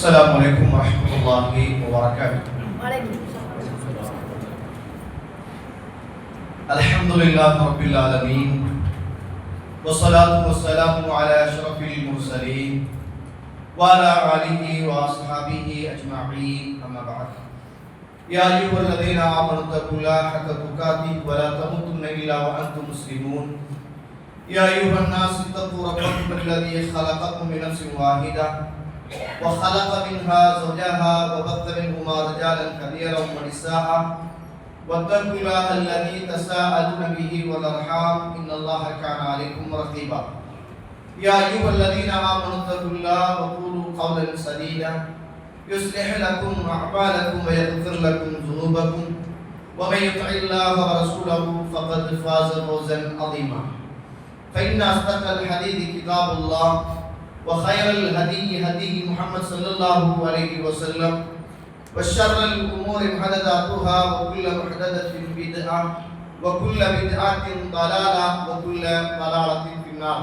Assalamualaikum warahmatullahi wabarakatuh. Alhamdulillahi rabbil alamin. Wassalatu wassalamu ala asyrafil mursalin wa ala alihi wa ashabihi ajma'in. Amma ba'd. Ya ayyuhalladzina amanu taqullaha haqqa tuqatih wa la tamutunna illa wa antum muslimun. Ya ayyuhan nasu ittaqu rabbakum alladzi khalaqakum min nafsin wahidah وخلق منها زوجها وبث منهما رجالا كثيرا ونساء واتقوا الله الذي تساءلون به والارحام ان الله كان عليكم رقيبا يا ايها الذين امنوا اتقوا الله وقولوا قولا سديدا يصلح لكم اعمالكم ويغفر لكم ذنوبكم ومن يطع الله ورسوله فقد فاز فوزا عظيما فان اصدق الحديث كتاب الله وخير الهدي هدي محمد صلى الله عليه وسلم وشر الأمور محدثاتها وكل محدثة بدعة وكل بدعة ضلالة وكل ضلالة في النار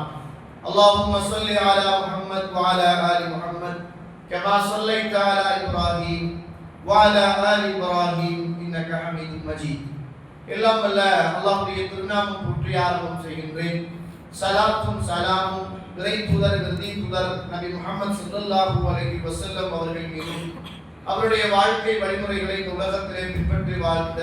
اللهم صل على محمد وعلى آل محمد كما صليت على إبراهيم وعلى آل إبراهيم إنك حميد مجيد எல்லாம் வல்ல அல்லாஹ்வுடைய திருநாமம் போற்றி ஆரம்பம் செய்கின்றேன். ஸலாத்தும் ஸலாமும் இறை தூதர் நபி முஹம்மது ஸல்லல்லாஹு அலைஹி வஸல்லம் அவர்கள் மீதும் அவருடைய வாழ்க்கை வழிமுறைகளை இந்த உலகத்திலே பின்பற்றி வாழ்ந்த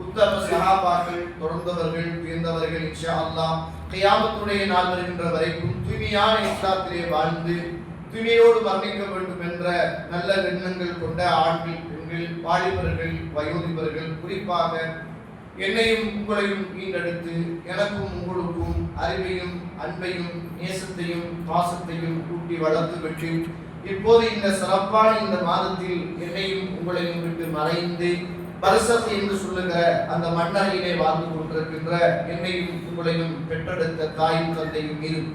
உத்தம சஹாபாக்கள், தொடர்ந்தவர்கள், உயர்ந்தவர்கள் இன்ஷா அல்லாஹ் கியாமத்துடைய நாள் வருகின்ற வரைக்கும் தூய்மையான இஸ்லாத்திலே வாழ்ந்து தூய்மையோடு மரணிக்க வேண்டும் என்ற நல்ல எண்ணங்கள் கொண்ட ஆண்கள், பெண்கள், வாலிபர்கள், வயோதிபர்கள், குறிப்பாக என்னையும் உங்களையும் ஈண்டெடுத்து எனக்கும் உங்களுக்கும் அறிவையும் அன்பையும் நேசத்தையும் பாசத்தையும் கூட்டி வளர்த்து பெற்று இப்போது இந்த சிறப்பான இந்த மாதத்தில் என்னையும் உங்களையும் விட்டு மறைந்து பரிசத் என்று சொல்லுகிற அந்த மண்ணறையிலே வாழ்ந்து கொண்டிருக்கின்ற என்னையும் உங்களையும் பெற்றெடுத்த தாயும் தந்தையும் மீதும்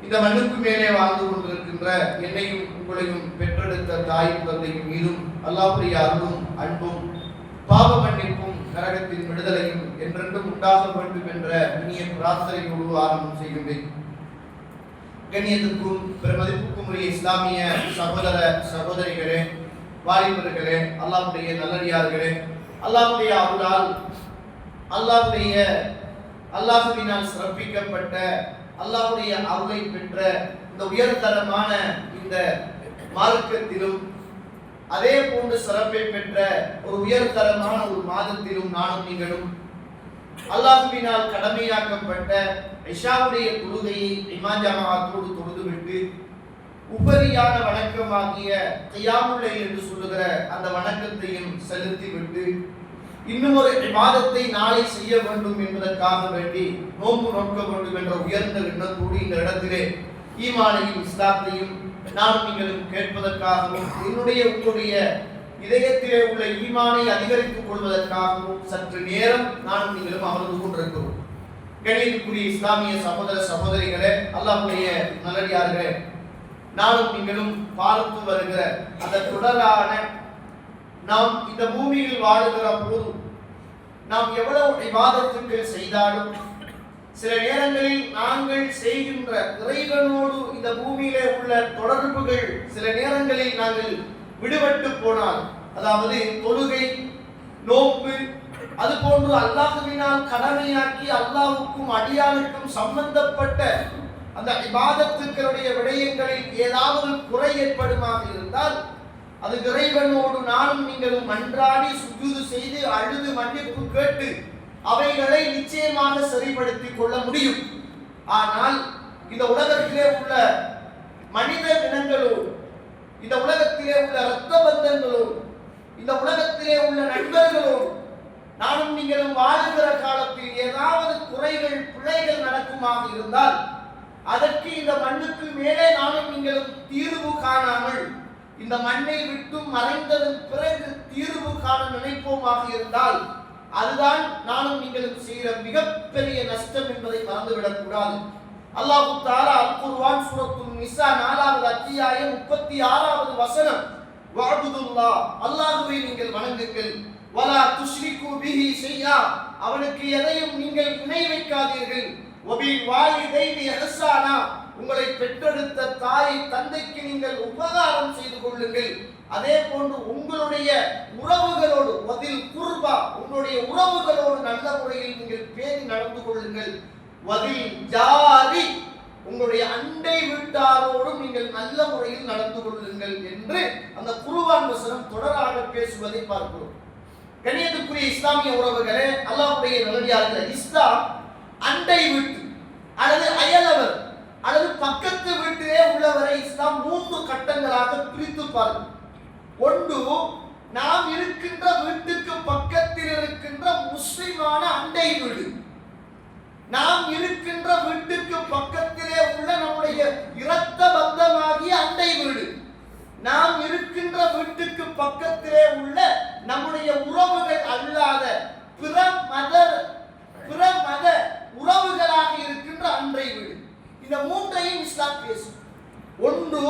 இந்த மண்ணுக்கு மேலே வாழ்ந்து கொண்டிருக்கின்ற என்னையும் உங்களையும் பெற்றெடுத்த தாயும் தந்தையும் மீதும் அல்லாஹ்வுடைய அருளும் அன்பும் பாவ மன்னிப்பும் நரகத்தின் விடுதலையும் என்றென்றும் உண்டாக வேண்டும் என்ற இனிய பிரார்த்தனையோடு ஆரம்பம் செய்கின்றேன். கண்ணியத்துக்கும் பெருமதிப்புக்கும் உரிய இஸ்லாமிய சகோதர சகோதரிகளே, வாலிபர்களே, அல்லாஹ்வுடைய நல்லடியார்களே, அல்லாஹ்வுடைய அருளால் அல்லாஹ்வினால் சிறப்பிக்கப்பட்ட அல்லாஹ்வுடைய அருளை பெற்ற இந்த உயர்தரமான இந்த மார்க்கத்திலும் அதே போன்று சிறப்பை பெற்ற ஒரு உயர்தரமான ஒரு மாதத்திலும் நானும் நீங்களும் அல்லாஹ்வினால் கடமையாக்கப்பட்ட இஷாவுடைய தொழுகையை இமாம் ஜமாஅத்தோடு தொழுதுவிட்டு உபரியான வணக்கமாகிய கியாமுல் லைல் என்று சொல்லுகிற அந்த வணக்கத்தையும் செலுத்திவிட்டு இன்னும் ஒரு இபாதத்தை நாளை செய்ய வேண்டும் என்பதற்காக வேண்டி நோன்பு நோக்க வேண்டும் என்ற உயர்ந்த எண்ணத்தோடு இந்த இடத்திலே ஈமானையும் இஸ்லாத்தையும் நாம் நீங்களும் கேட்பதற்காகவும் என்னுடைய உங்களுடைய இதயத்திலே உள்ள ஈமானை அதிகரித்துக் கொள்வதற்காகவும் சற்று நேரம் நானும் நீங்களும் அமர்ந்து கொண்டிருக்கிறோம். கண்ணியத்துக்குரிய இஸ்லாமிய சகோதர சகோதரிகளே, அல்லாஹ்வுடைய நல்லடியார்களே, நானும் நீங்களும் பார்த்து வருகிற அந்த தொடரான நாம் இந்த பூமியில் வாழுகிற போது நாம் எவ்வளவு இபாதத்துக்கள் செய்தாலும் சில நேரங்களில் நாங்கள் செய்கின்ற இறைவனோடு இந்த பூமியிலே உள்ள தொடர்புகள் சில நேரங்களில் நாங்கள் விடுபட்டு போனால், அதாவது தொழுகை, நோன்பு, அது போன்று அல்லாஹ்வினால் கடமையாக்கி அல்லாஹ்வுக்கும் அடியானுக்கும் சம்பந்தப்பட்ட அந்த இபாதத்துக்களுடைய விடயங்களில் ஏதாவது குறை ஏற்படுமாக இருந்தால் அது இறைவனோடு நானும் நீங்களும் மன்றாடி சுஜூது செய்து அழுது மன்னிப்பு கேட்டு அவைகளை நிச்சயமாக சரிப்படுத்திக் கொள்ள முடியும். ஆனால் இந்த உலகத்திலே உள்ள மனித இனங்களோடு, இந்த உலகத்திலே உள்ள இரத்த பந்தங்களோடு, இந்த உலகத்திலே உள்ள நண்பர்களோடு நானும் நீங்களும் வாழுகிற காலத்தில் ஏதாவது குறைகள் பிழைகள் நடக்குமாக இருந்தால் அதற்கு இந்த மண்ணுக்கு மேலே நானும் நீங்களும் தீர்வு காணாமல் இந்த மண்ணை விட்டு மறைந்ததன் பிறகு தீர்வு காண நினைப்போமாக இருந்தால் அதுதான் நானும் நீங்களும் செய்கிற மிகப்பெரிய நஷ்டம் என்பதை மறந்துவிடக் கூடாது. அல்லாஹ் தஆலா அல்-குர்ஆன் சூரத்துன் நிஸா 4வது அத்தியாயம் 36வது வசனம், வஅபுதுல்லாஹ், அல்லாஹ்வை நீங்கள் வணங்குங்கள், வலா துஷ்ரிகு பிஹி ஷைஆ, அவனுக்கு எதையும் நீங்கள் இணை வைக்காதீர்கள், வபில் வாலிதைனி இஹ்சானா, உங்களை பெற்றெடுத்த தாய் தந்தைக்கு நீங்கள் உபகாரம் செய்து கொள்ளுங்கள். அதே போன்று உங்களுடைய உறவுகளோடு வதில் குர்பா, உங்களுடைய உறவுகளோடு நல்ல முறையில் நீங்கள் பேணி நடந்து கொள்ளுங்கள். வதில் ஜாரி, உங்களுடைய அண்டை வீட்டாரோடும் நீங்கள் நல்ல முறையில் நடந்து கொள்ளுங்கள் என்று அந்த குர்ஆன் வசனம் தொடராக பேசுவதை பார்க்கிறோம். கண்ணியத்துக்குரிய இஸ்லாமிய உறவுகளே, அல்லாஹ்வுடைய நல்லடியார்களே, இஸ்லாம் அண்டை வீட்டு அல்லது அயலவர் அல்லது பக்கத்து வீட்டிலே உள்ளவரை இஸ்லாம் 3 கட்டங்களாக பிரித்து பார்க்கும். ஒன்று, நாம் இருக்கின்ற வீட்டுக்கு பக்கத்தில் இருக்கின்ற முஸ்லிமான அண்டை வீடு. நாம் இருக்கின்ற வீட்டுக்கு பக்கத்திலே உள்ள நம்முடைய இரத்த பந்தமாகிய அண்டை வீடு. நாம் இருக்கின்ற வீட்டுக்கு பக்கத்திலே உள்ள நம்முடைய உறவுகள் அல்லாத பிற மத உறவுகளாக இருக்கின்ற அண்டை வீடு. இந்த 3ஐயும் இஸ்லாம் பேசும். ஒன்று,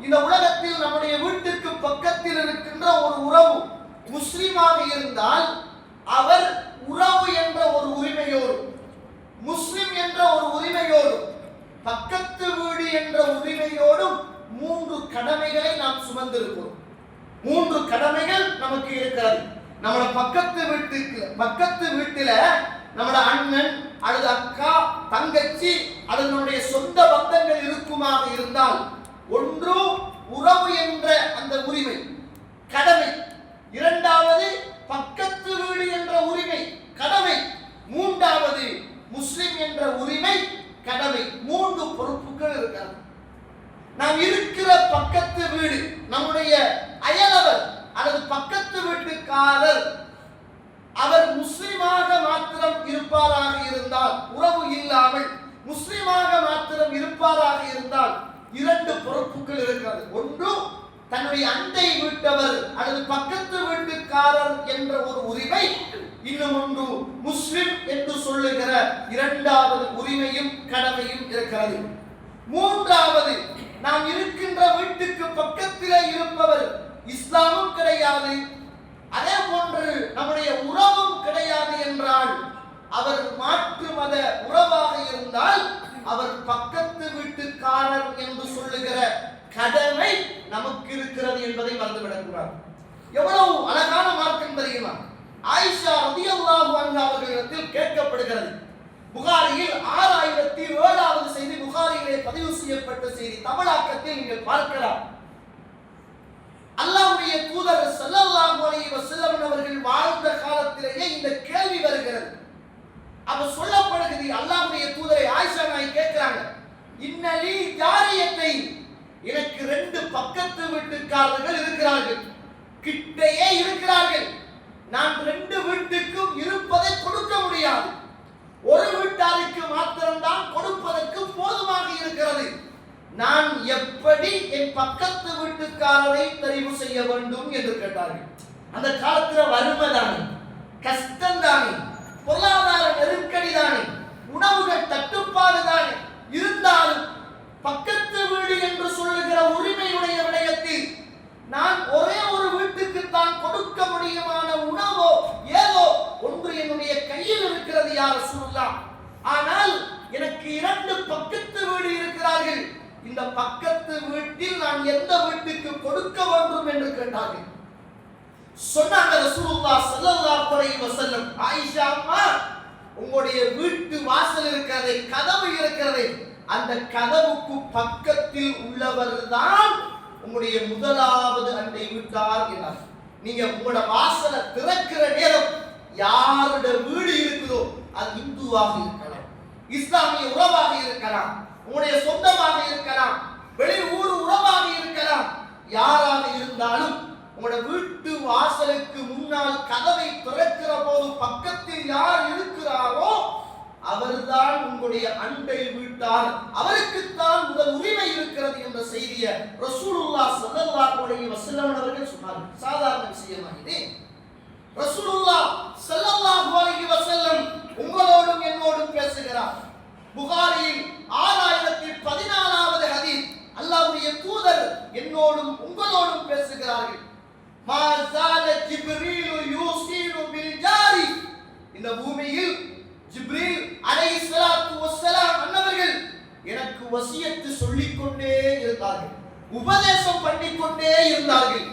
இந்த உலகத்தில் நம்முடைய வீட்டுக்கு பக்கத்தில் இருக்கின்ற ஒரு உறவு முஸ்லிமாக இருந்தால் அவர் உறவு என்ற ஒரு உரிமையோடு, முஸ்லிம் என்ற ஒரு உரிமையோடு, பக்கத்து வீடு என்ற உரிமையோடும் 3 கடமைகளை நாம் சுமந்திருக்கிறோம். 3 கடமைகள் நமக்கு இருக்கிறது. நம்மளோட பக்கத்து வீட்டில நம்மளோட அண்ணன் அல்லது அக்கா, தங்கச்சி அல்லது நம்முடைய சொந்த பந்தங்கள் இருக்குமாக இருந்தால், ஒன்று உறவு என்ற அந்த உரிமை கடமை, இரண்டாவது பக்கத்து வீடு என்ற உரிமை கடமை, மூன்றாவது முஸ்லிம் என்ற உரிமை கடமை. 3 பொறுப்புகள் இருக்கிறது. நாம் இருக்கிற பக்கத்து வீடு, நம்முடைய அயலவர் அல்லது பக்கத்து வீட்டுக்காரர் அவர் முஸ்லிமாக மாத்திரம் இருப்பாராக இருந்தால், உறவு இல்லாமல் முஸ்லிமாக மாத்திரம் இருப்பாராக இருந்தால் 2 பொறுப்புகள் இருக்கிறது. ஒன்று, தன்னுடைய அண்டை வீட்டவர் அல்லது பக்கத்து வீட்டுக்காரர் என்ற ஒரு உரிமை, இன்னும் ஒன்று முஸ்லிம் என்று சொல்லுகிற 2வது உரிமையும் கடமையும் இருக்கிறது. மூன்றாவது, நாம் இருக்கின்ற வீட்டுக்கு பக்கத்திலே இருப்பவர் இஸ்லாமும் கிடையாது, அதே போன்று நம்முடைய உறவும் கிடையாது என்றால், அவர் மாற்று மத உறவாக இருந்தால் அவர் பக்கத்து வீட்டுக்காரர் என்று சொல்லுகிற கடமை நமக்கு இருக்கிறது என்பதை மறந்துவிடக் கூடாது. எவ்வளவு அழகான மார்க்கம் தெரியுமா? ஆயிஷா ரலியல்லாஹு அன்ஹா அவர்களிடத்தில் கேட்கப்படுகிறது. புகாரியில் 6007வது செய்தி, புகாரியிலே பதிவு செய்யப்பட்ட செய்தி, தமிழாக்கத்தில் நீங்கள் பார்க்கலாம். அல்லாஹ்வுடைய தூதர் ஸல்லல்லாஹு அலைஹி வஸல்லம் அவர்கள் வாழ்ந்த காலத்திலேயே இந்த கேள்வி வருகிறது. அப்ப சொல்லப்படுகிறது, அல்லாஹ்வுடைய தூதரை ஆயிஷா நாய் கேட்கிறாங்க, இன்னலி ஜாரியத்தை, எனக்கு 2 பக்கத்து வீட்டுக்காரர்கள் இருக்கிறார்கள், கிட்டையே இருக்கிறார்கள். நான் 2 வீட்டுக்கும் இருப்பதை கொடுக்க முடியாது, ஒரு வீட்டாருக்கு மாத்திரம்தான் கொடுப்பதற்கு போதுமாக இருக்கிறது. நான் எப்படி என் பக்கத்து வீட்டுக்காரரை தெரிவு செய்ய வேண்டும் என்று கேட்டார்கள். அந்த காலத்தில் வறுமை தானே, கஷ்டம் தானே, பொருளாதார நெருக்கடி தானே, உணவுகள் தட்டுப்பாடு தானே, இருந்தாலும் பக்கத்து வீடு என்று சொல்லுகிற உரிமையுடைய விடயத்தில் நான் ஒரே ஒரு வீட்டுக்கு தான் கொடுக்க முடியுமான உணவோ ஏதோ ஒன்று என்னுடைய கையில் இருக்கிறது யா ரசூலுல்லாஹ். ஆனால் எனக்கு 2 பக்கத்து வீடு இருக்கிறார்கள், இந்த பக்கத்து வீட்டில் நான் எந்த வீட்டுக்கு கொடுக்க வேண்டும் என்று கேட்டார்கள். சொன்னாங்க ரசூலுல்லாஹ் ஸல்லல்லாஹு அலைஹி வஸல்லம், ஆயிஷா அம்மா, உங்களுடைய வீட்டு வாசல் இருக்கிறதே, கதவு இருக்கிறதே, அந்த கதவுக்கு பக்கத்தில் உள்ளவர்தான் உங்களுடைய முதலாவது அண்டை வீட்டார் என்றார். நீங்க உங்களோட வாசலை திறக்கிற நேரம் யாருடைய வீடு இருக்குதோ அது இந்துவாக இருக்கலாம், இஸ்லாமிய உறவாக இருக்கலாம், உங்களுடைய சொந்தமாக இருக்கலாம், வெளி ஊர் உறவாக இருக்கலாம், யாராக இருந்தாலும் உங்களோட வீட்டு வாசலுக்கு முன்னால் கதவை திறக்கிற போது பக்கத்தில் யார் இருக்கிறாரோ அவர்தான் உங்களுடைய அண்டை வீட்டார், அவருக்குத்தான் முதல் உரிமை இருக்கிறது என்ற செய்தியை ரசூலுல்லாஹ் ஸல்லல்லாஹு அலைஹி வஸல்லம் அவர்கள் சொன்னார்கள். சாதாரண விஷயமா இது? ரசூலுல்லாஹ் ஸல்லல்லாஹு அலைஹி வஸல்லம் உங்களோடும் என்னோடும் பேசுகிறார். புகாரியில் 6014வது ஹதீஸ், அல்லாஹ்வுடைய தூதர் என்னோடும் உங்களோடும் பேசுகிறார்கள். மா ஸால ஜிப்ரீல் யூஸீனு பில் ஜாரி, இந்த பூமியில் ஜிப்ரீல் அலைஹிஸ்ஸலாத்து வஸ்ஸலாம் அன்னவர்கள் எனக்கு வசியத்து சொல்லிக்கொண்டே இருந்தார்கள், உபதேசம் பண்ணிக்கொண்டே இருந்தார்கள்.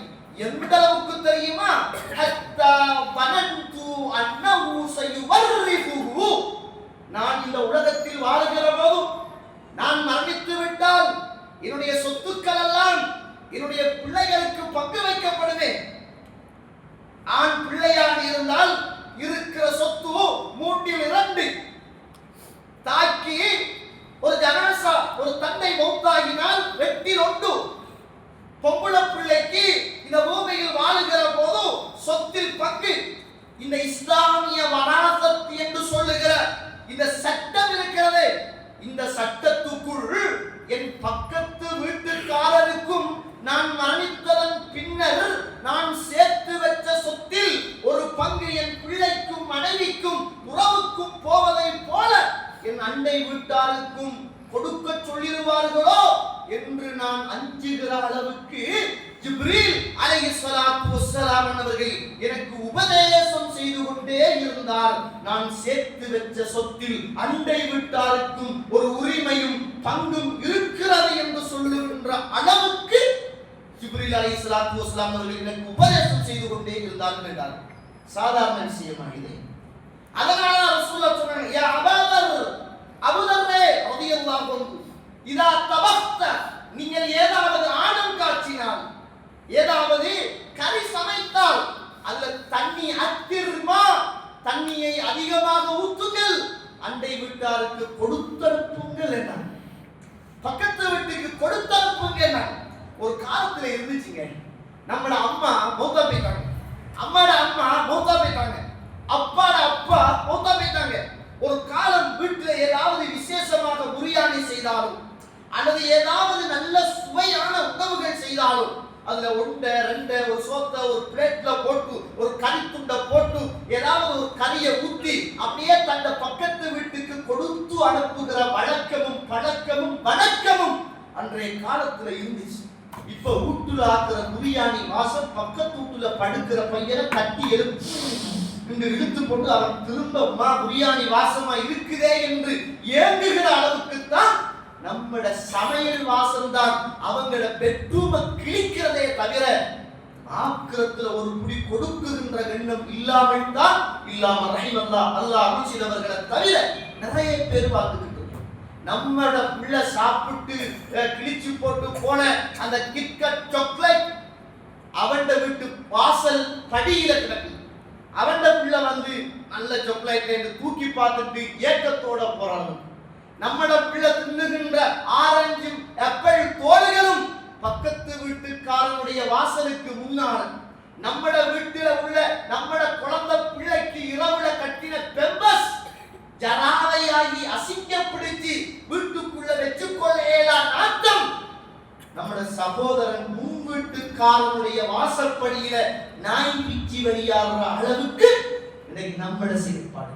எந்த அளவுக்கு தெரியுமா? ஹத்தா வனந்து அன்னஹு சயுவர்ரிஃபுஹு, நான் இந்த உலகத்தில் வாழ்கிற போதும் நான் மரணித்து விட்டால் என்னுடைய சொத்துக்கள் எல்லாம் என்னுடைய பிள்ளைகளுக்கு பங்கு வைக்கப்படுமே. ஆண் பிள்ளையாக இருந்தால் இருக்கிற சொத்து 3/2. தாக்கி ஒரு ஜனாசா, ஒரு தந்தை மௌத்தாகினால் 8/1. பொம்பளை பிள்ளைக்கு இந்த பூமியில் வாழுகிற போது சொத்தில் பங்கு. இந்த இஸ்லாமிய வராசத் என்று சொல்லுகிற இந்த சட்டம் இருக்கிறது. இந்த சட்டத்துக்குள் என் பக்கத்து வீட்டுக்காரருக்கும் நான் மரணித்ததன் பின்னர் நான் சேர்த்து வச்ச சொத்தில் ஒரு பங்கு என் பிள்ளைக்கும் மனைவிக்கும் உறவுக்கும் போவதை போல என் அண்டை வீட்டாருக்கும் கொடுக்க சொல்லிடுவார்களோ என்று நான் அஞ்சுகிற அளவுக்கு ஜிப்ரீல் அலைஹிஸ்ஸலாத்து வஸ்ஸலாம் அவர்கள் எனக்கு உபதேசம் செய்து கொண்டே இருந்தார். நான் சேர்த்து வச்ச சொத்தில் அண்டை வீட்டாருக்கும் ஒரு உரிமையும் பங்கும் இருக்கிறது என்று சொல்லுகின்ற அளவுக்கு ஜிப்ரீல் அலைஹிஸ்ஸலாத்து வஸ்ஸலாம் அவர்கள் எனக்கு உபதேசம் செய்து கொண்டே இருந்தார்கள் என்றார். சாதாரண விஷயமா இது? அதனால ரசூலுல்லாஹ் சொன்னாங்க, யா அபூதர், அபூதர்ரே ரலியல்லாஹு அன்ஹு, இதா தபக்த, நீங்கள் ஏதாவது ஆணம் காட்சினால், ஏதாவது கறி சமைத்தால், அல்லது தண்ணி அத்திர்மா, தண்ணியை அதிகமாக ஊற்றுங்கள், அண்டை வீட்டாருக்கு கொடுத்தனுப்புங்கள் என்ன, பக்கத்து வீட்டுக்கு கொடுத்தனுப்புங்க என்ன. ஒரு காலத்துல இருந்துச்சுங்க, நம்மட அம்மா மௌத்தா போயிட்டாங்க, அம்மாட அம்மா மௌத்தா போயிட்டாங்க, அப்பாட அப்பா மௌத்தா போயிட்டாங்க. ஒரு காலம் வீட்டுல ஏதாவது விசேஷமாக பிரியாணி செய்தாலும் அல்லது ஏதாவது நல்ல சுவையான உணவுகள் செய்தாலும் அதுல 1 2 ஒரு சோத்த ஒரு பிளேட்ல போட்டு ஒரு கறி துண்டை போட்டு ஏதாவது ஒரு கறியை ஊற்றி அப்படியே தந்த பக்கத்து வீட்டுக்கு கொடுத்து அனுப்புகிற வழக்கமும் பழக்கமும் வணக்கமும் அன்றைய காலத்துல இருந்துச்சு. இப்ப வீட்டுல ஆக்குற பிரியாணி வாசம் பக்கத்து வீட்டுல படுக்கிற பையனை கட்டி இழுத்து போட்டு அவன் திரும்ப பிரியாணி வாசமா இருக்குதே என்று ஏங்குகிற அளவுக்கு தான் நம்மட சமையல் வாசம் தான் அவங்கள பெட்ரூமை கிழிக்கிறதே தவிர ஆக்கிரத்துல ஒரு புடி கொடுக்குகின்ற எண்ணம் இல்லாமல் தான் இல்லாம ரஹிமல்லாஹ் அல்லாஹ் அருள்சிதவர்களை தவிர நிறைய பேர் வாழ்ந்துட்டு. நம்மட பிள்ளை சாப்பிட்டு கிழிச்சு போட்டு போன அந்த கிட்கட் சாக்லேட் அவன்ட வீட்டு வாசல் படியில கிடக்கு. அவன்ட பிள்ளை வந்து நல்ல சாக்லேட் என்று தூக்கி பார்த்துட்டு ஏக்கத்தோட போறாங்க. நம்மட பிள்ளை தின்னுகின்ற ஆரஞ்சு ஆப்பிள் தோல்களும் பக்கத்து வீட்டுக்காரனுடைய வாசலுக்கு முன்னால நம்மட வீட்டில உள்ள நம்மட குழந்தை பிள்ளைக்கு இரவுல கட்டின பெம்பஸ் ஜராதையாகி அசிங்கப்படுத்தி வீட்டுக்குள்ள வச்சுக்கொள்ள இயலா நாட்டம் நம்மட சகோதரன் முன் வீட்டுக்காரனுடைய வாசற்படியில நாய் பிச்சி வெளியாகிற அளவுக்கு இன்னைக்கு நம்மட செயற்பாடு.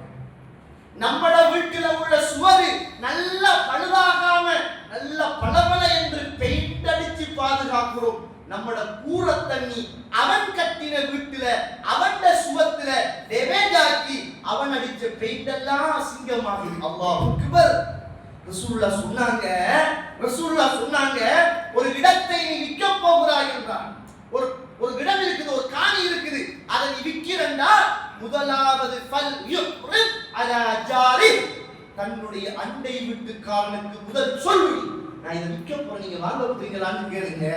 நம்மட வீட்டில உள்ள சுவரு நல்ல பழுதாகாம நல்ல பளபள என்று பெயிண்ட் அடிச்சு பாதுகாக்கிறோம். நம்மட கூர தண்ணி அவன் கட்டின வீட்டுல அவன் சுவத்துல டேமேஜ் ஆக்கி அவன் அடிச்ச பெயிண்ட் எல்லாம் அசிங்கமாகுது. அல்லாஹ் அக்பர். ரசூலுல்லாஹ் சொன்னாங்க ஒரு இடத்தை நீ விற்க போகிறாய் என்றார். ஒரு இடம் இருக்குது, ஒரு காணி இருக்குது, அதை நீ விற்கிறண்டா முதலாவது ஃபல் யுக்ரிப் அலா ஜாரி, தன்னுடைய அண்டை வீட்டுக்காரனுக்கு முதல் சொல்லு, நான் இதை விற்க போறேன், நீங்க வாங்க போறீங்களான்னு கேளுங்க.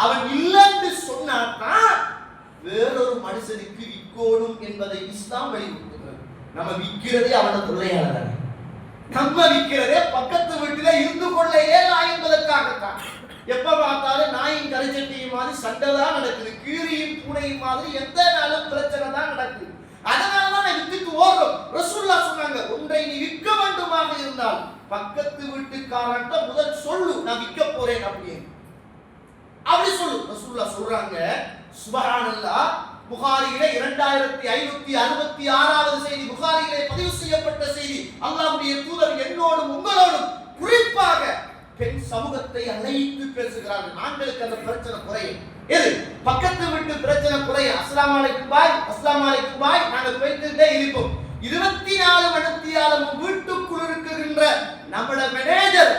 அவன் இல்லைன்னு சொன்னாதான் வேறொரு மனுஷனுக்கு விற்கணும் என்பதை இஸ்லாம் வலியுறுத்துகிறது. நம்ம விற்கிறதே அவன தொல்லையால தானே, நம்ம விற்கிறதே பக்கத்து வீட்டில இருந்து கொள்ள ஏலா என்பதற்காகத்தான். எப்ப பார்த்தாலும் நாயின் கரைச்சட்டியும் மாதிரி சண்டை தான் நடக்குது, கீரியும் பூனையும் மாதிரி எந்த நாளும் பிரச்சனை தான் நடக்குது. அதனாலதான் வித்துக்கு ஓடுறோம். ரசூலுல்லாஹ் சொன்னாங்க, ஒன்றை நீ விற்க வேண்டுமாக இருந்தால் பக்கத்து வீட்டுக்காரன்ட்ட முதல் சொல்லு, நான் விற்க போறேன் அப்படி சொல்லு. ரசூலுல்லாஹ் சொல்றாங்க, சுப்ஹானல்லாஹ். புகாரியிலே 2566வது செய்தி, புகாரியிலே பதிவு செய்யப்பட்ட செய்தி. அல்லாஹ்வுடைய தூதர் என்னோடும் உங்களோடும் குறிப்பாக பெண் சமூகத்தை அழைத்து பேசுகிறார்கள். ஆண்களுக்கு அந்த பிரச்சனை குறையும். எது பக்கத்து வீட்டு பிரச்சனை குறையும். அஸ்ஸலாமு அலைக்கும் பாய், அஸ்ஸலாமு அலைக்கும் பாய், நாங்க போயிட்டே இருப்போம். 24 மணித்தியாலும் வீட்டுக்குள் இருக்குகின்ற நம்மட மேனேஜர்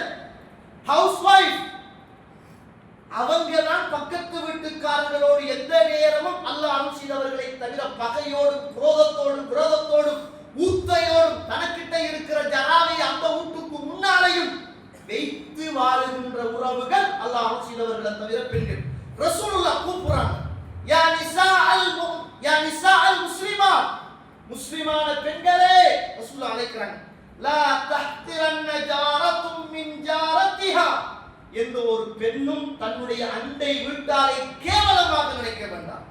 செய்தவர்களை தவிர பெண்கள். ரசூலுல்லாஹ் கூப்பிடுறாங்க, யா நிசா அல் முஸ்லிமாத், முஸ்லிமான பெண்களே ரசூலுல்லாஹ் அழைக்கிறாங்க. லா தஹ்திரன்ன ஜாரத்தும் மின் ஜாரத்திஹா, எந்த ஒரு பெண்ணும் தன்னுடைய அண்டை வீட்டாரை கேவலமாக நினைக்க வேண்டாம்,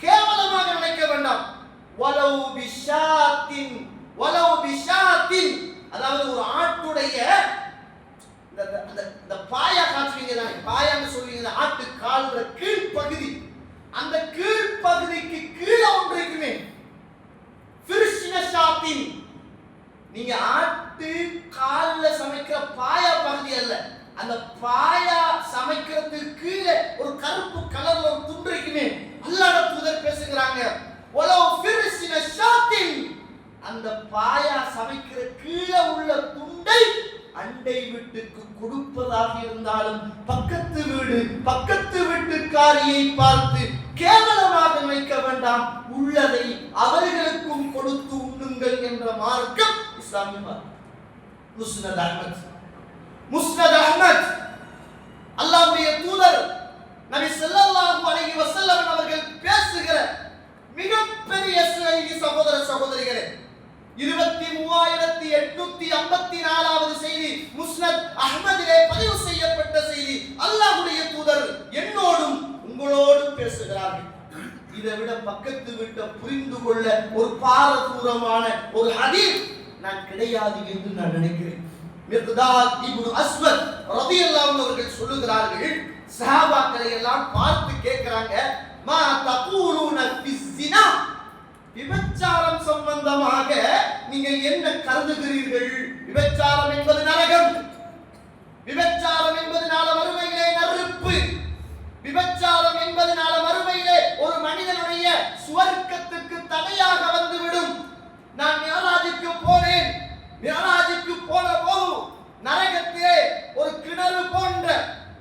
கேவலமாக நினைக்க வேண்டாம். வலவு பிஷாத்தின், அதாவது ஒரு ஆட்டுடைய இந்த பாயா காட்டுவீங்க தானே, பாயான்னு சொல்வீங்க, ஆட்டு கால்ற கீழ்ப்பகுதி, அந்த கீழ்ப்பகுதிக்கு கீழே ஒன்று இருக்குமே, ஃபிர்ஷினஷாத்தின், நீங்க ஆட்டு கால்ல சமைக்கிற பாயா பகுதி அல்ல, அந்த பாயா சமைக்கிறதுக்கு கீழே ஒரு கருப்பு கலர்ல ஒரு துண்டு இருக்குமே, அல்லாஹ்வுடைய தூதர் பேசுகிறாங்க, வலவு ஃபிர்ஷினஷாத்தின், அந்த பாயா சமைக்கிற கீழே உள்ள துண்டை அண்டை வீட்டுக்கு கொடுப்பதாக இருந்தாலும் பக்கத்து வீட்டுக்காரியை பார்த்து கேவலமாக நினைக்க வேண்டாம், உள்ளதை அவர்களுக்கும் கொடுத்து உண்ணுங்கள் என்ற மார்க்கம் இஸ்லாமிய மார்க்கம். முஸ்னத் அஹ்மத், அல்லாஹ்வுடைய தூதர் நபி ஸல்லல்லாஹு அலைஹி வஸல்லம் அவர்கள் பேசுகிற மிகப்பெரிய செய்தி சகோதர சகோதரிகளே, 23854வது செய்தி முஸ்னத் அஹ்மதிலே பதிவு செய்யப்பட்ட செய்தி. அல்லாஹ்வுடைய தூதர் என்னோடும் உங்களோடும் பேசுகிறார்கள். இதை விட பக்கத்து வீட்டை புரிந்து கொள்ள ஒரு பாரதூரமான ஒரு ஹதீஸ் நான் கிடையாது என்று நான் நினைக்கிறேன். மிக்தாத் இப்னு அஸ்வத் ரலியல்லாஹு அன்ஹு அவர்கள் சொல்லுகிறார்கள், சஹாபாக்களை எல்லாம் பார்த்து கேட்கிறாங்க, மா தகூலுன ஃபிஸ்ஸினா, விபச்சாரம் சம்பந்தமாக நீங்கள் என்ன கருதுகிறீர்கள்? விபச்சாரம் என்பது நரகம், விபச்சாரம் என்பது நாள மறுமையிலே நெருப்பு, விபச்சாரம் என்பது நாள மறுமையிலே ஒரு மனிதனுடைய சுவர்க்கத்துக்கு தடையாக வந்துவிடும். நான் மிஅராஜுக்கு போனேன், மிஅராஜுக்கு போன போது நரகத்திலே ஒரு கிணறு போன்ற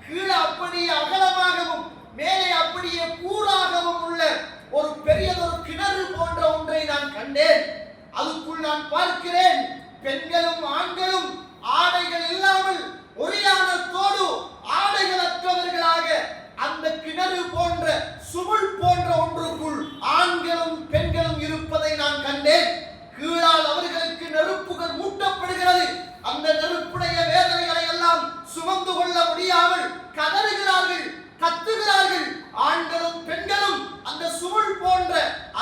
கீழே அப்படியே அகலமாகவும் மேலே அப்படியே கூராகவும் உள்ள ஒரு பெரியதொரு கிணறு போன்ற ஒன்றை நான் கண்டேன். அதுக்குள் நான் பார்க்கிறேன், பெண்களும் ஆண்களும் ஆடைகள் இல்லாமல் ஒரியானத்தோடு ஆடைகள் அற்றவர்களாக அந்த கிணறு போன்ற சுருள் போன்ற ஒன்றுக்குள் ஆண்களும் பெண்களும் இருப்பதை நான் கண்டேன். கீழால் அவர்களுக்கு நெருப்புகள் மூட்டப்படுகிறது. அந்த நெருப்புடைய வேதனைகளை எல்லாம் சுமந்து கொள்ள முடியாமல் கதறுகிறார்கள், கத்துகிறார்கள். ஆண்களும் பெண்களும் அந்த சுருள் போன்ற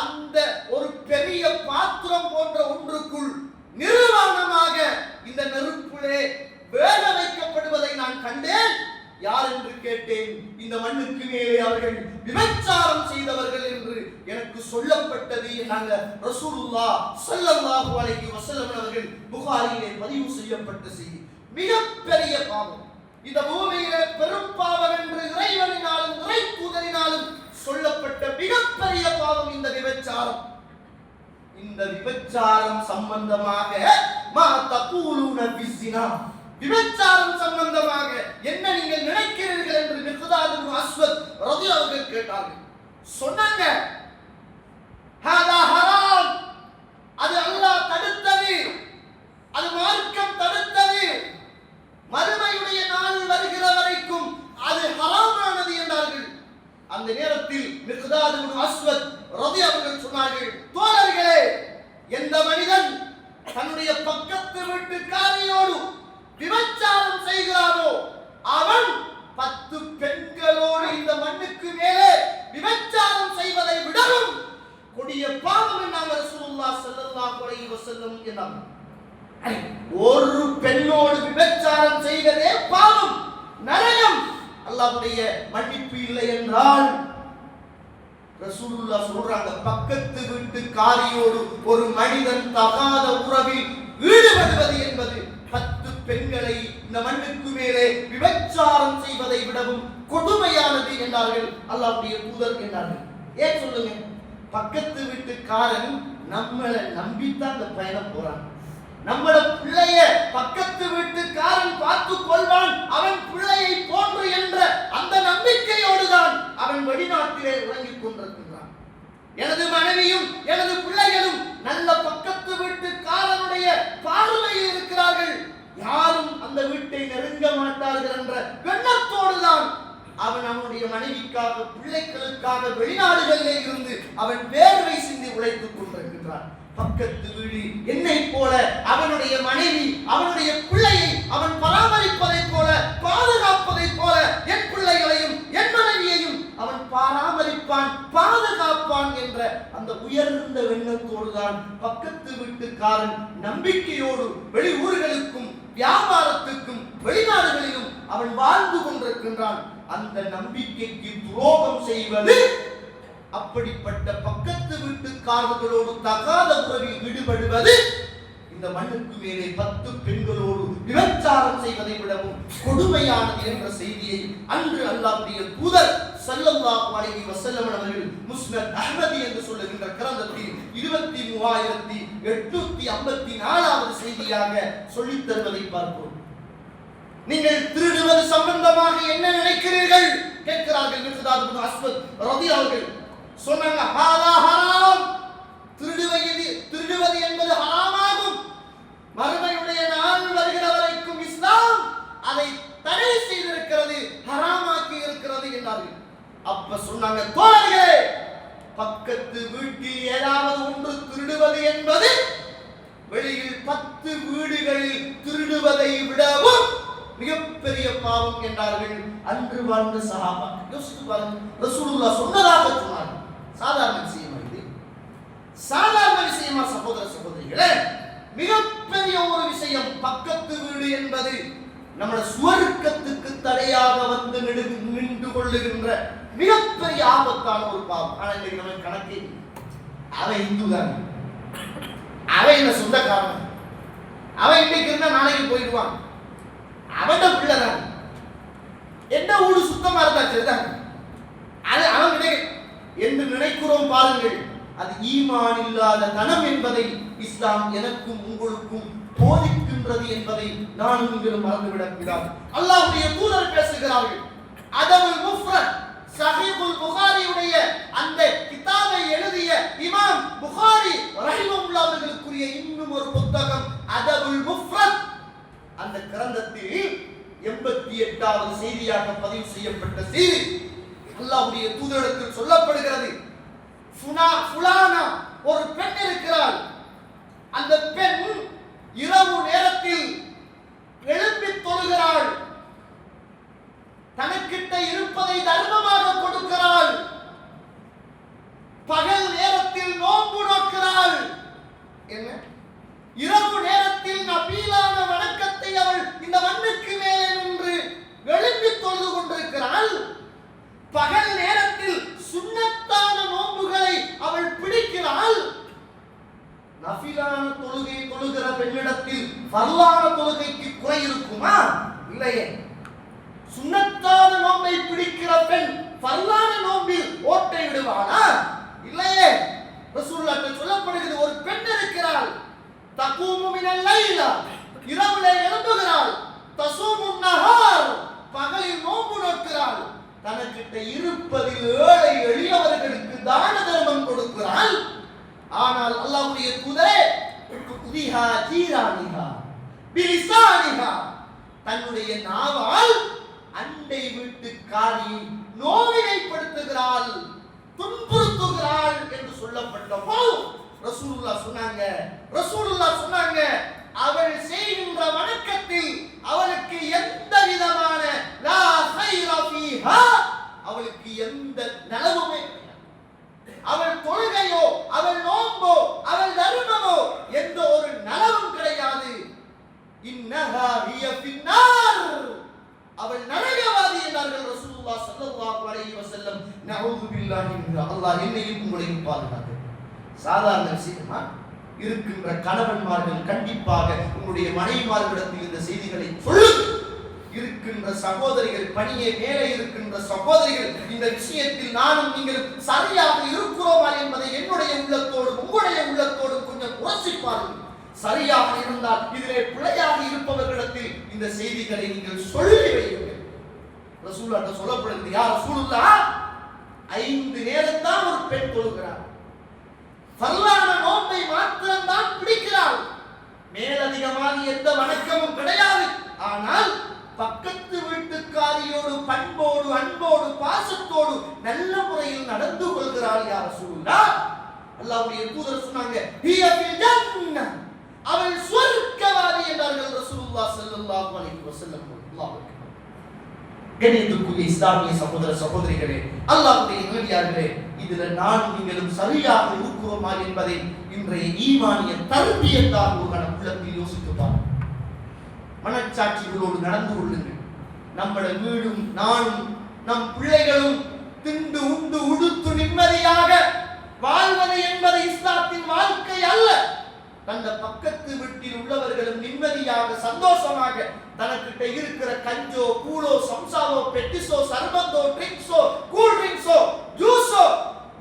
அந்த ஒரு பெரிய பாத்திரம் போன்ற ஒன்றுக்குள் நிர்வாணமாக இந்த நெருப்பிலே வேக வைக்கப்படுவதை நான் கண்டேன். யார் என்று கேட்டேன். இந்த மண்ணுக்கு மேலே அவர்கள் விபச்சாரம் செய்தவர்கள் என்று எனக்கு சொல்லப்பட்டது. நாங்க ரசூலுல்லாஹ் ஸல்லல்லாஹு அலைஹி வஸல்லம் அவர்கள் புகாரியிலே பதிவு செய்யப்பட்ட செய்தி. மிகப்பெரிய பாவம், இந்த பூமியிலே பெரும் பாவம் என்று இறைவனினாலும் இறை தூதரினாலும் சொல்லப்பட்ட மிகப்பெரிய பாவம் இந்த விபச்சாரம். இந்த விபச்சாரம் சம்பந்தமாக மா தகூலுன ஃபிஸ்ஸினா, விபச்சாரம் சம்பந்தமாக என்ன நீங்கள் நினைக்கிறீர்கள் என்று மிக்தாத் இப்னு அஸ்வத் ரலியல்லாஹு அவர்கள் கேட்டார்கள். சொன்னாங்க, ஹாதா ஹராம், அது அல்லாஹ் தடுத்தது, அது மார்க்கம் தடுத்தது, மறுமையுடைய நாள் வருகிற வரைக்கும் அது ஹராமானது என்றார்கள். அந்த நேரத்தில் மிக்தாத் இப்னு அஸ்வத் ரலியல்லாஹு அவர்கள் சொன்னார்கள், தோழர்களே, எந்த மனிதன் தன்னுடைய பக்கத்து வீட்டுக்காரியோடு விபச்சாரம் செய்கிறானோ அவன் 10 பெண்களோடு இந்த மண்ணுக்கு மேலே விபச்சாரம் செய்வதை விடவும் கொடிய பாவம் என்று ரசூலுல்லாஹ் ஸல்லல்லாஹு அலைஹி வஸல்லம் சொன்னார்கள். ஒரு பெண்ணோடு விபச்சாரம் செய்வதே பாவம், நரகம், அல்லாஹ்வுடைய மன்னிப்பு இல்லை என்றால் ரசூலுல்லாஹ் சொல்றாங்க, பக்கத்து வீட்டுக்காரியோடு ஒரு மனிதன் தகாத உறவில் ஈடுபடுவது என்பது 10 பெண்களை இந்த மண்ணுக்கு மேலே விபச்சாரம் செய்வதை விடவும் கொடுமையானது என்றார்கள் அல்லாஹ்வுடைய தூதர் என்றார்கள். ஏன் சொல்லுங்க, பக்கத்து வீட்டுக்காரன் நம்மளை நம்பித்தான் அந்த பயணம் போறான். நம்மள பிள்ளைய பக்கத்து வீட்டுக்காரன் பார்த்து கொள்வான், அவன் பிள்ளையை போன்று என்ற அந்த நம்பிக்கையோடு தான் அவன் வெளிநாட்டிலே உறங்கிக் கொண்டிருக்கிறான். எனது மனைவியும் எனது பிள்ளைகளும் நல்ல பக்கத்து வீட்டுக்காரனுடைய பார்வையில் இருக்கிறார்கள், யாரும் அந்த வீட்டை நெருங்க மாட்டார்கள் என்ற எண்ணத்தோடு தான் அவன் அவனுடைய மனைவிக்காக பிள்ளைகளுக்காக வெளிநாடுகளிலே இருந்து அவன் வேர்வை சிந்தி உழைத்துக் கொண்டிருக்கின்றான். பக்கத்து வீடு என்னை போல அவனுடைய மனைவி அவனுடைய பிள்ளையை அவன் பராமரிப்பதைப் போல பாதுகாப்பதைப் போல என் பிள்ளைகளையும் என் மனைவியையும் அவன் பராமரிப்பான் பாதுகாப்பான் என்ற அந்த உயர்ந்த எண்ணத்தோடு தான் பக்கத்து வீட்டுக்காரன் நம்பிக்கையோடு வெளி ஊர்களுக்கும் வியாபாரத்துக்கும் வெளிநாடுகளிலும் அவன் வாழ்ந்து கொண்டிருக்கின்றான். அந்த நம்பிக்கைக்கு துரோகம் செய்வது, அப்படிப்பட்ட பக்கத்து வீட்டுக்காரர்களோடு தகாத உறவில் ஈடுபடுவது இந்த மண்ணுக்கு மேலே 10 பெண்களோடு விபச்சாரம் செய்வதை விடவும் கொடுமையானது என்ற செய்தியை அன்று அல்லாஹ்வுடைய தூதர் ஸல்லல்லாஹு அலைஹி வஸல்லம் அவர்கள் முஸ்னத் அஹ்மதி என்று சொல்லுகின்ற கிரந்தத்தில் 23854வது செய்தியாக சொல்லித் தருவதை பார்க்கிறோம். நீங்கள் திருடுவது சம்பந்தமாக என்ன நினைக்கிறீர்கள் கேட்கிறார்கள். மிக்தாத் இப்னு அஸ்வத் ரலியல்லாஹு அவர்கள் சொன்னாங்க, ஹாலா ஹராம், திருடுவது என்பது ஹராமாகும். மறுமையுடைய நாள் வருகிற வரைக்கும் இஸ்லாம் அதை தடை செய்திருக்கிறது, ஹராமாக்கி இருக்கிறது என்றார்கள். அப்ப சொன்னாங்க, தோழர்களே, பக்கத்து வீட்டில் ஏதாவது ஒன்று திருடுவது என்பது வெளியில் 10 வீடுகளில் திருடுவதை விடவும் மிகப்பெரிய பாவம் என்றார்கள் அன்று வாழ்ந்த சஹாபா. யோசித்து பாருங்கள், ரசூலுல்லாஹ் சொன்னதாக சொன்னார்கள். சாதாரண விஷயமா இது? சாதாரண விஷயமா சகோதர சகோதரிகளே? மிகப்பெரிய ஒரு விஷயம். பக்கத்து வீடு என்பது நம்முடைய சுவர்க்கத்துக்கு தடையாக வந்து நின்று கொள்ளுகின்ற மிகப்பெரிய ஆபத்தான ஒரு பாவம். ஆனா இன்னைக்கு நம்ம கணக்கே, அவன் இந்து தான், அவன் என்ன சொந்தக்காரன், அவன் இன்னைக்கு இருந்தா நாளைக்கு போயிடுவான், அவன் பிள்ளை தான், என்ன ஊடு சுத்தமா இருந்தா சரிதான், அது அவன் என்று நினைக்கிறோம். பாருங்கள், அது ஈமான் இல்லாத தனம் என்பதை இஸ்லாம் எனக்கும் உங்களுக்கும் போதிக்கின்றது என்பதை நான் நீங்களும் மறந்துவிடக் கூடாது. அல்லாஹ்வுடைய தூதர் பேசுகிறார்கள். அதபுல் முஃப்ரத் ஸஹீஹுல் புகாரியுடைய அந்த கிதாபை எழுதிய இமாம் புகாரி ரஹிமஹுல்லாஹ் அவர்களுக்குரிய இன்னும் ஒரு புத்தகம் அதபுல் முஃப்ரத். அந்த கிரந்தத்தில் 88வது செய்தியாக பதிவு செய்யப்பட்ட செய்தி அல்லாஹ்வுடைய தூதரிடத்தில் சொல்லப்படுகிறது. ஃபுலானா ஒரு பெண் இருக்கிறாள். அந்த பெண் இரவு நேரத்தில் எழும்பி தொழுகிறாள், தனக்கிட்ட இருப்பதை தர்மமாக கொடுக்கிறாள், பகல் நேரத்தில் நோன்பு நோக்கிறாள். என்ன, இரவு நேரத்தில் நபீலான வணக்கத்தை அவள் இந்த மண்ணுக்கு மேலே நின்று எழும்பி தொழுது கொண்டிருக்கிறாள். பகல் நேரத்தில் சுன்னத்தான நோன்புகளை அவள் பிடிக்கிறாள். நஃபிலான தொழுகை தொழுகிற பெண்ணிடத்தில் ஃபர்லான தொழுகைக்கு குறை இருக்குமா? இல்லையே. சுன்னத்தான நோன்பை பிடிக்கிற பெண் ஃபர்லான நோன்பில் ஓட்டை விடுவானா? இல்லையே. ரசூலுல்லாஹ் சொல்லப்படுகிறது, ஒரு பெண் இருக்கிறாள், தகூமு மினல் லைலா, இரவிலே எழும்புகிறாள், தஸூமுன் நஹார், பகலில் நோன்பு நோக்கிறாள், தனக்கிட்ட இருப்பதில் ஏழை எளியவர்களுக்கு தான தர்மம் கொடுக்கிறாள். ஆனால் அல்லாஹ்வுடைய தூதரே, உதிஹா ஜீரானிஹா பிலிசானிஹா, தன்னுடைய நாவால் அண்டை வீட்டுக்காரியை நோவினைப்படுத்துகிறாள், துன்புறுத்துகிறாள் என்று சொல்லப்பட்ட போது ரசூலுல்லாஹ் சொன்னாங்க, அவள் செய்கின்ற வணக்கத்தில் அவளுக்கு எந்த விதமான லா கைர ஃபீஹா, அவளுக்கு எந்த நலவுமே கிடையாது. அவள் தொழுகையோ அவள் நோன்போ அவள் தர்மமோ எந்த ஒரு நலவும் கிடையாது. இன்னஹா ஹிய ஃபின்னார், அவள் நரகவாதி என்றார்கள் ரசூலுல்லாஹ் ஸல்லல்லாஹு அலைஹி வஸல்லம். நஊது பில்லாஹி மின்ஹா, அல்லாஹ் என்னையும் உங்களையும் பாதுகாக்கட்டும். சாதாரண விஷயமா? இருக்கின்ற கணவன்மார்கள் கண்டிப்பாக உங்களுடைய மனைவிமார்களிடத்தில் இந்த செய்திகளை சொல்லுங்கள். இருக்கின்ற சகோதரிகள், பணியை மேலே இருக்கின்ற சகோதரிகள், இந்த விஷயத்தில் நானும் நீங்கள் சரியாக இருக்கிறோமா என்பதை என்னுடைய உள்ளத்தோடும் உங்களுடைய உள்ளத்தோடும் கொஞ்சம் உரசிப்பார்கள். சரியாக இருந்தால் இதிலே பிழையாக இருப்பவர்களிடத்தில் இந்த செய்திகளை நீங்கள் சொல்லி வையுங்கள். ரசூலுல்லாஹ் சொல்லப்படுகிறது, யா ரசூலுல்லாஹ், 5 நேரம் தான் ஒரு பெண் தொழுகிறார், ஃபர்லான நோன்பை மாத்திரம் தான் பிடிக்கிறாள், மேலதிகமாக எந்த வணக்கமும் கிடையாது. ஆனால் பக்கத்து வீட்டுக்காரியோடு பண்போடு அன்போடு குடும்பத்தோடு நல்ல முறையில் நடந்து கொள்கிறாள் யா ரசூலுல்லாஹ். அல்லாஹ்வுடைய தூதர் சொன்னாங்க, ஹிய ஃபில் ஜன்னah, அவள் சொர்க்கவாதி என்றார்கள் ரசூலுல்லாஹ் ஸல்லல்லாஹு அலைஹி வஸல்லம். அல்லாஹ் கண்ணியத்துக்குரிய இஸ்லாமிய சகோதர சகோதரிகளே, அல்லாஹ்வுடைய நல்லடியார்களே, இதுல நான் நீங்களும் சரியாக இருக்கிறோமா என்பதை இன்றைய ஈமானிய தர்பியத்தாக ஒரு உள்ளத்தில் யோசித்து பாருங்கள். மனச்சாட்சிகளோடு நடந்து கொள்ளுங்கள். நம்முடைய வீடும் நானும் நம் பிள்ளைகளும் திண்டு உண்டு உடுத்து நிம்மதியாக வாழ்வது என்பது இஸ்லாத்தின் வாழ்க்கை அல்ல. அந்த பக்கத்து வீட்டில் உள்ளவர்களும் நிம்மதியாக சந்தோஷமாக தனக்கிட்ட இருக்கிற கஞ்சோ கூழோ சம்சாரோ பெட்டிஸோ சர்பத்தோ ட்ரிங்க்ஸோ கூல் ட்ரிங்க்ஸோ ஜூஸோ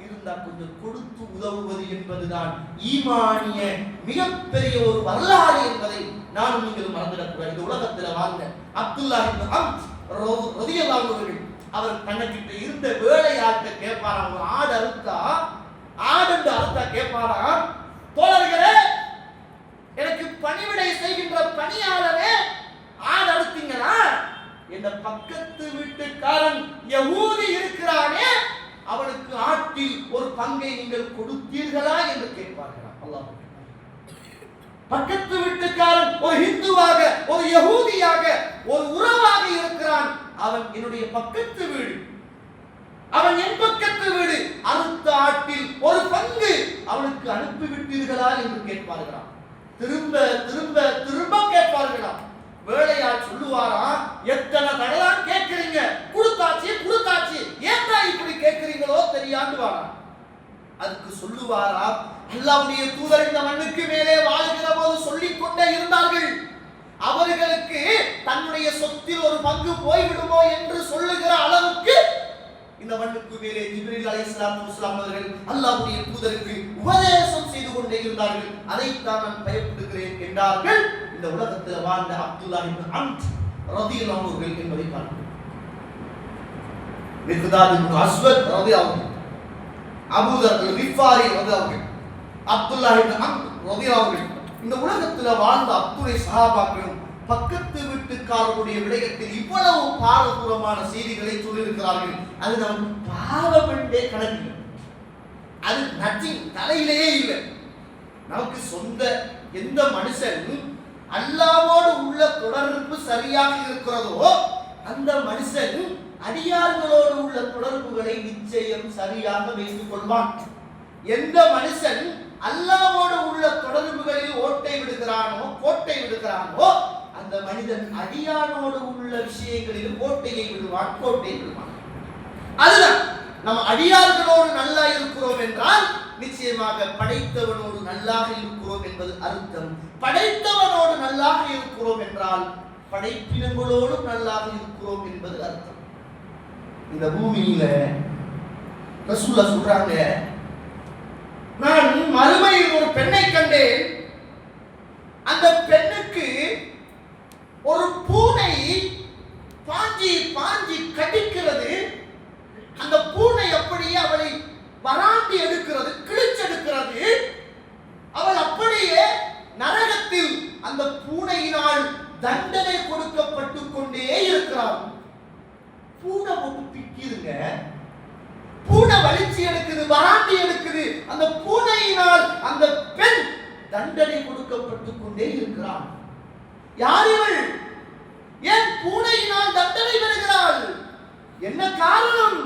இருந்தா கொஞ்சம் கொடுத்து உதவுவது என்பதுதான் ஈமானிய மிகப்பெரிய ஒரு வரலாறு என்பதை நானும் நீங்களும் மறந்துடக்கூடாது. இந்த உலகத்தில் வாழ்ந்த அப்துல்லா இப்னு அம்ர் ரலியல்லாஹு அன்ஹு அவர் தனக்கிட்ட இருந்த வேலையாட்ட கேட்பாரா, ஒரு ஆடு அறுத்தா கேட்பாரா, தோழர்களே எனக்கு பணிவிடை செய்கின்ற பணியாளரே ஆடு அறுத்தீங்களா? என்ற பக்கத்து வீட்டுக்காரன் யஹூதி இருக்கிறானே அவனுக்கு ஆட்டில் ஒரு பங்கை நீங்கள் கொடுத்தீர்களா என்று கேட்பார்களா? அல்லாஹ் பக்கத்து வீட்டுக்காரன் ஒரு ஹிந்துவாக ஒரு யஹூதியாக ஒரு உறவாக இருக்கிறான், அவன் என்னுடைய பக்கத்து வீடு, அவன் என் பக்கத்து வீடு, அறுத்த ஆட்டில் ஒரு பங்கு அவனுக்கு அனுப்பிவிட்டீர்களா என்று கேட்பார்களாம். திரும்ப திரும்ப திரும்ப கேட்பார்களாம். வேலையால் சொல்லுவாரா, எத்தனை தடவை கேட்கிறீங்க, கொடுத்தாச்சு ஏன்டா இப்படி கேட்கிறீங்களோ தெரியாண்டு வாரா. அதுக்கு சொல்லுவாரா, அல்லாஹ்வுடைய தூதர் இந்த மண்ணுக்கு மேலே வாழ்கிற போது சொல்லிக் கொண்டே இருந்தார்கள், அவர்களுக்கு தன்னுடைய சொத்தில் ஒரு பங்கு போய்விடுமோ என்று சொல்லுகிற அளவுக்கு இந்த மண்ணுக்கு மேலே ஜிப்ரீல் அலைஹிஸ்ஸலாத்து வஸலாம் அவர்கள் அல்லாஹ்வுடைய தூதருக்கு உபதேசம் செய்து கொண்டே இருந்தார்கள். அதைத்தான் நான் பயப்படுகிறேன் என்றார்கள் இந்த உலகத்தில் வாழ்ந்த அப்துல்லா இப்னு அம்ர் ரலியல்லாஹு அன்ஹு என்பதை பார்க்கிறோம். மிக்தாத் இப்னு அஸ்வத் ரலியல்லாஹு அன்ஹு, அபூ தர் அல்-கிஃபாரி ரலியல்லாஹு அன்ஹு, அப்துல்லா இப்னு அம்ர் ரலியல்லாஹு அன்ஹு, இந்த உலகத்தில் வாழ்ந்த அத்துணை சஹாபாக்களும் பக்கத்து வீட்டுக்காரருடைய விடயத்தில் இவ்வளவு பாரதூரமான செய்திகளை சொல்லியிருக்கிறார்கள். அது நமக்கு பாவம் என்றே கணக்கு, அது நச்சிங், தலையிலேயே இல்லை. நமக்கு சொந்த எந்த மனுஷன் அல்லாஹ்வோடு உள்ள தொடர்பு சரியாக இருக்கிறதோ அந்த மனுஷன் அடியார்களோடு உள்ள தொடர்புகளை நிச்சயம் சரியாக வைத்துக் கொள்வான். எந்த மனுஷன் அல்லாஹ்வோடு உள்ள தொடர்புகளில் ஓட்டை விடுகிறானோ கோட்டை விடுகிறானோ அந்த மனிதன் அடியானோடு உள்ள விஷயங்களில் கோட்டையை விடுவான், கோட்டை விடுவான். அதுதான் நம்ம அடியார்களோடு நல்லா இருக்கிறோம் என்றால் நிச்சயமாக படைத்தவனோடு நல்லாக இருக்கிறோம் என்பது அர்த்தம். படைத்தவனோடு நல்லாக இருக்கிறோம் என்றால் படைப்பினங்களோடும் நல்லாக இருக்கிறோம் என்பது அர்த்தம். இந்த பூமியில ரசூலுல்லாஹ் சொல்றாங்க, நான் மறுமையில் ஒரு பெண்ணை கண்டேன், அந்த பெண்ணுக்கு ஒரு பூனை பாஞ்சி பாஞ்சி கடிக்கிறது, அந்த பூனை அப்படியே அவளை வராண்டி எடுக்கிறது, கிழிச்செடுக்கிறது, அவள் அப்படியே நரகத்தில் அந்த பூனையினால் தண்டனை கொடுக்கப்பட்டு கொண்டே இருக்கிறாள். பூனை போட்டு பிக்கிதுங்க, பூனை வலிச்சு எடுக்குது, வராண்டி எடுக்குது, அந்த பூனையினால் அந்த பெண் தண்டனை கொடுக்கப்பட்டு கொண்டே இருக்கிறாள். யார் இவள்? ஏன் பூனையினால் தண்டனை பெறுகிறாள்? என்ன காரணம்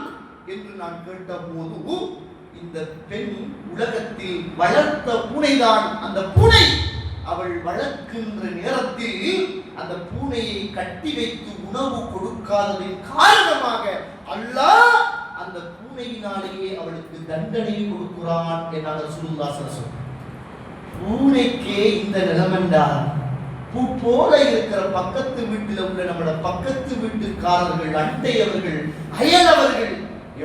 என்று நான் கேட்டபோது இந்த பெண் உலகத்தில் வளர்த்த பூனைதான். அந்த பூனை அவள் வளர்க்கின்ற நேரத்தில் அந்த பூனையை கட்டி வைத்து உணவு கொடுக்காததின் காரணமாக அல்லாஹ் அந்த பூனையினாலேயே அவளுக்கு தண்டனை கொடுக்கிறான் என்று ரசூலுல்லாஹ் ஸல்லல்லாஹு அலைஹி வஸல்லம். பூனைக்கே இந்த நிலைமைண்டா, பூ போல இருக்கிற பக்கத்து வீட்டில் உள்ள நம்மளோட பக்கத்து வீட்டுக்காரர்கள், அண்டையவர்கள், அயலவர்கள்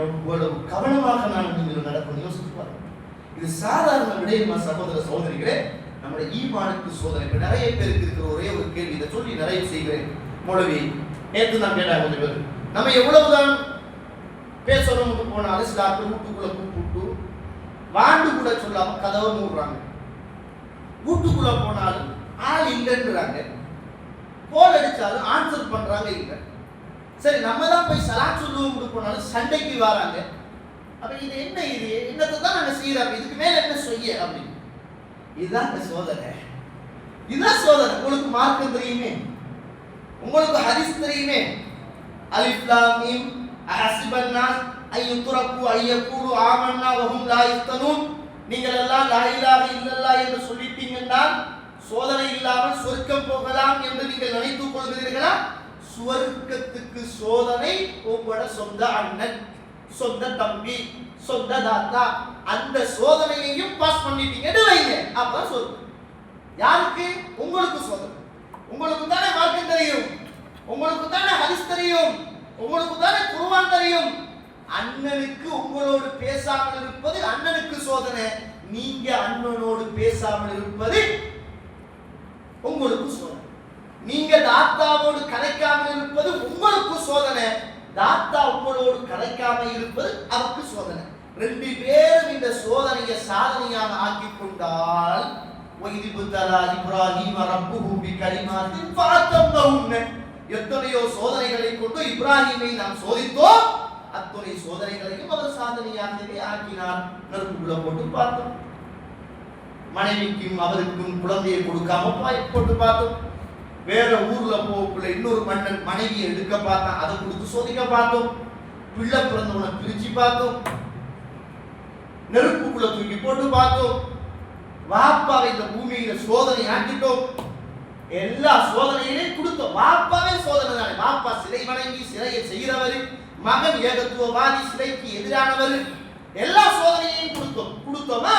எவ்வளவு கவனமாக நான் நீங்கள் நடக்கணும் யோசித்து பாருங்க. இது சாதாரண விடயமா சகோதர சகோதரிகளே? நம்முடைய ஈமானுக்கு சோதனை. இப்ப நிறைய பேருக்கு இருக்கிற ஒரே ஒரு கேள்வி, இதை சொல்லி நிறைய செய்கிறேன். மொழவி நேற்று நான் கேட்டாங்க கொஞ்சம் பேர், நம்ம எவ்வளவுதான் பேசணும் போனாலும் சில ஆட்கள் வீட்டுக்குள்ள கூப்பிட்டு வாண்டு கூட சொல்லாம கதவை மூடுறாங்க. வீட்டுக்குள்ள போனாலும் ஆள் இல்லைன்றாங்க, கோல் அடிச்சாலும் ஆன்சர் பண்றாங்க இல்லை. சரி நம்ம தான் போய் சலாத் சொல்லுவோம் போனாலும் சண்டைக்கு வராங்க. அப்ப இது என்ன, இது என்னத்தை தான் நாங்க செய்யறோம், இதுக்கு மேல என்ன செய்ய அப்படின்னு. இதுதான் சோதனை, இதுதான் சோதனை. உங்களுக்கு மார்க்கம் தெரியுமே, உங்களுக்கு ஹதீஸ் தெரியுமே. அலிஃப் லாம் மீம் அஹஸிபன் நாஸ் அய்யுத்ரகு அய்யகூலு ஆமன்னா வஹும் லா யஃப்தனூன். நீங்கள் எல்லாம் லா இலாஹ இல்லல்லாஹ் என்று சொல்லிட்டீங்கன்னா சோதனை இல்லாமல் சொர்க்கம் போகலாம் என்று நீங்கள் நினைத்துக் கொள்கிறீர்களா? சுவர்க்கத்துக்கு சோதனை உங்களோட சொந்த அண்ணன், சொந்த தம்பி, சொந்த தாத்தா, அந்த சோதனையையும் பாஸ் பண்ணிட்டீங்கன்னு வைங்க, அப்பதான் சொர்க்கம். யாருக்கு? உங்களுக்கு சோதனை. உங்களுக்கு தானே மார்க்கம் தெரியும், உங்களுக்கு தானே ஹதீஸ் தெரியும், உங்களுக்கு தானே குர்ஆன் தெரியும். அண்ணனுக்கு உங்களோடு பேசாமல் இருப்பது அண்ணனுக்கு சோதனை, நீங்க அண்ணனோடு பேசாமல் இருப்பது உங்களுக்கு சோதனை. நீங்க தாத்தாவோடு கலைக்காமல் இருப்பது உங்களுக்கு சோதனை, தாத்தா உங்களோடு கலைக்காம இருப்பது அவருக்கு சோதனை. ரெண்டு பேரும் இந்த சோதனையை சாதனையாக ஆக்கி கொண்டால் இப்ராஹிம் ரப்புஹு பிகலிமாத்தின் ஃபஅத்தம்னஹுன்ன, எத்தனையோ சோதனைகளை கொண்டு இப்ராஹிமை நாம் சோதித்தோம், அத்தனை சோதனைகளையும் அவர் சாதனையாகவே ஆக்கினார். நெருப்புக்குள்ள போட்டு பார்த்தோம், மனைவிக்கும் அவருக்கும் குழந்தையை கொடுக்காம போட்டு பார்த்தோம். வேற ஊர்ல போக்குள்ள இன்னொரு மன்னன் மனைவியை எடுக்க பார்த்தான், அதை கொடுத்து சோதிக்க பார்த்தோம். பிள்ளை பிறந்தவனை பிரிச்சு பார்த்தோம், நெருப்புக்குள்ள தூக்கி போட்டு பார்த்தோம். வாப்பாவை இந்த பூமியில சோதனை ஆக்கிட்டோம், எல்லா சோதனைகளையும் கொடுத்தோம். வாப்பாவே சோதனை தானே, வாப்பா சிலை வணங்கி சிலையை செய்கிறவர், மகன் ஏகத்துவவாதி சிலைக்கு எதிரானவர், எல்லா சோதனையையும் கொடுத்தோமா?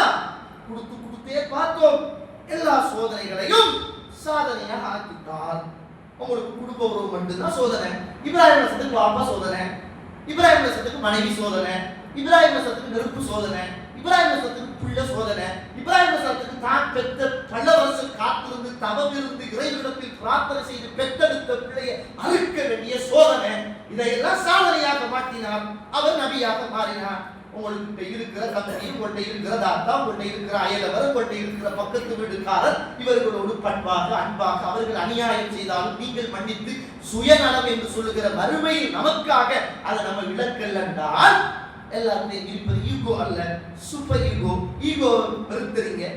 கொடுத்தே பார்த்தோம். எல்லா சோதனைகளையும் சாதனையாக ஆக்கிட்டார். உங்களுக்கு குடும்ப உறவு மட்டும்தான் சோதனை. இப்ராஹிம் அலைஹிஸ்ஸலாத்துக்கு பாப்பா சோதனை, இப்ராஹிம் அலைஹிஸ்ஸலாத்துக்கு மனைவி சோதனை, இப்ராஹிம் அலைஹிஸ்ஸலாத்துக்கு நெருப்பு சோதனை, இப்ராஹிம் அலைஹிஸ்ஸலாத்துக்கு புள்ள சோதனை, இப்ராஹிம் அலைஹிஸ்ஸலாத்துக்கு தான் பெற்ற பல வருஷம் காத்திருந்து தவம் இருந்து இறைவனிடத்தில் பிரார்த்தனை செய்து பெற்றெடுத்த பிள்ளையை அறுக்க வேண்டிய சோதனை. இதையெல்லாம் சாதனையாக மாற்றினார், அவர் நபியாக மாறினார். உங்களுக்கு இருக்கிற தம்பி, உங்கள்கிட்ட இருக்கிற தாத்தா, உங்கள்கிட்ட இருக்கிற அயலவர், உங்கள்கிட்ட இருக்கிற பக்கத்து வீட்டுக்காரர், இவர்களோடு பண்பாக அன்பாக அவர்கள் அநியாயம் செய்தாலும் நீங்கள் மன்னித்து சுயநலம் என்று சொல்லுகிற மறுமையில் நமக்காக அதை நம்ம இழக்கல் என்றால் எல்லாருமே இருப்பது ஈகோ அல்ல, சூப்பர் ஈகோ. ஈகோ வெறுத்தறீங்க,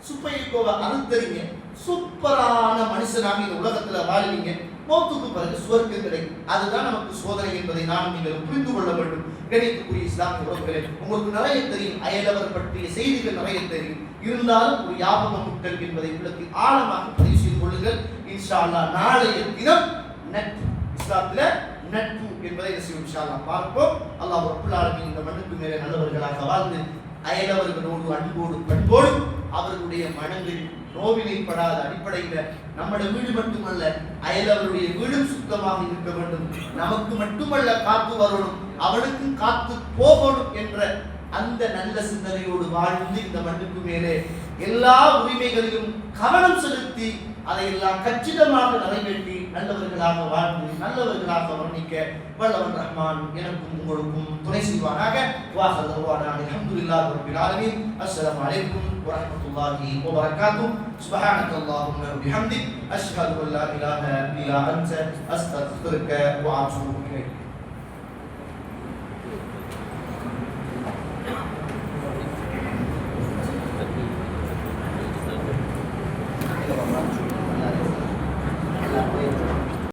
சூப்பர் ஈகோவை அறுத்தறீங்க, சூப்பரான மனுஷனாக இந்த உலகத்துல வாழ்வீங்க, மௌத்துக்கு பிறகு சுவர்க்கம் கிடைக்கும். அதுதான் நமக்கு சோதனை என்பதை நாம் நீங்கள் புரிந்து கொள்ள வேண்டும். கணித்துக்குரிய இஸ்லாமிய உறவுகளே, உங்களுக்கு நிறைய தெரியும், அயலவர் பற்றிய செய்திகள் நிறைய தெரியும், இருந்தாலும் ஒரு ஞாபகம் முட்டல் என்பதை உள்ளத்தில் ஆழமாக பதிவு செய்து கொள்ளுங்கள். இன்ஷா அல்லாஹ் நாளைய தினம் நட்பு, இஸ்லாத்துல நட்பு என்பதை இன்ஷா அல்லாஹ் பார்ப்போம். அல்லாஹ் ரப்பல் ஆலமீன் இந்த மண்ணுக்கு மேலே நல்லவர்களாக வாழ்ந்து அயலவர்களோடு அன்போடு பண்போடு அவர்களுடைய மனங்கள் நோவினைப்படாத அடிப்படையில் நம்முடைய வீடு மட்டுமல்ல அயலவருடைய வீடும் சுத்தமாக இருக்க வேண்டும், நமக்கு மட்டுமல்ல காத்து வரணும், அவனுக்கும் காத்து போகணும் என்ற அந்த நல்ல சிந்தனையோடு வாழ்ந்து இந்த மண்ணுக்கு மேலே எல்லா உரிமைகளிலும் கவனம் செலுத்தி அதையெல்லாம் கச்சிதமாக நிறைவேற்றி நல்லவர்களாக வாழ்ந்து நல்லவர்களாக வர்ணிக்க வல்லவன் ரஹ்மான் எனக்கும் உங்களுக்கும் துணை செய்வானாக. வாஹர் தவானா அல்ஹம்துலில்லாஹி ரப்பில் ஆலமீன். அஸ்ஸலாமு அலைக்கும் வரஹ்மத்துல்லாஹி வபரகாத்துஹு. சுப்ஹானக்கல்லாஹும்ம வ பிஹம்திக் அஷ்ஹது அன் லா இலாஹா இல்லா அன்த அஸ்தக்ஃபிருக வ அத்தூபு இலைக்.